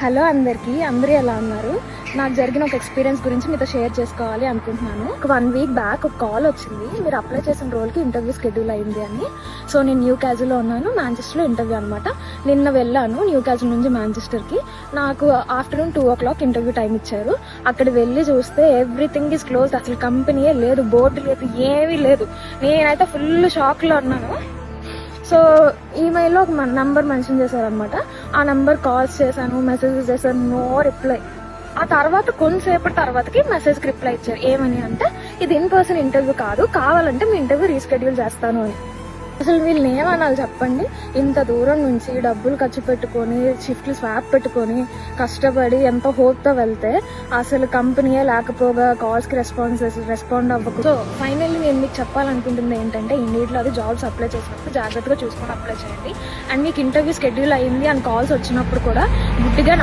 Hello అందరూ ఎలా ఉన్నారు? నాకు జరిగిన ఒక ఎక్స్పీరియన్స్ గురించి మీతో షేర్ చేసుకోవాలి అనుకుంటున్నాను. ఒక 1 వీక్ బ్యాక్ ఒక కాల్ వచ్చింది, మీరు అప్లై చేసిన రోల్కి ఇంటర్వ్యూ షెడ్యూల్ అయింది అని. సో నేను న్యూ క్యాజిల్లో ఉన్నాను, మాంచెస్టర్లో ఇంటర్వ్యూ అనమాట. నిన్న వెళ్ళాను న్యూ క్యాజిల్ నుంచి మాంచెస్టర్కి. నాకు ఆఫ్టర్నూన్ 2 o'clock ఇంటర్వ్యూ టైం ఇచ్చారు. అక్కడ వెళ్ళి చూస్తే ఎవ్రీథింగ్ ఈజ్ క్లోజ్డ్, అసలు కంపెనీయే లేదు, బోర్డు లేదు, ఏమీ లేదు. నేనైతే ఫుల్ షాక్లో ఉన్నాను. సో ఈమెయిల్లో ఒక నంబర్ మెన్షన్ చేశారనమాట. ఆ నంబర్ కాల్స్ చేశాను, మెసేజెస్ చేశాను, నో రిప్లై. ఆ తర్వాత కొంతసేపటి తర్వాతకి మెసేజ్కి రిప్లై ఇచ్చారు. ఏమని అంటే, ఇది ఇన్ పర్సన్ ఇంటర్వ్యూ కాదు, కావాలంటే మీ ఇంటర్వ్యూ రీషెడ్యూల్ చేస్తాను అని. అసలు వీళ్ళని ఏమనాలి చెప్పండి? ఇంత దూరం నుంచి డబ్బులు ఖర్చు పెట్టుకొని, షిఫ్ట్లు స్వాప్ పెట్టుకొని, కష్టపడి ఎంతో హోప్తో వెళ్తే అసలు కంపెనీయే లేకపోగా కాల్స్కి రెస్పాండ్ అవ్వకు. సో ఫైనల్లీ నేను మీకు చెప్పాలనుకుంటుంది ఏంటంటే, ఇండియాలో అది జాబ్స్ అప్లై చేసినప్పుడు జాగ్రత్తగా చూసుకొని అప్లై చేయండి. అండ్ మీకు ఇంటర్వ్యూ షెడ్యూల్ అయ్యింది అని కాల్స్ వచ్చినప్పుడు కూడా గుడ్డిగా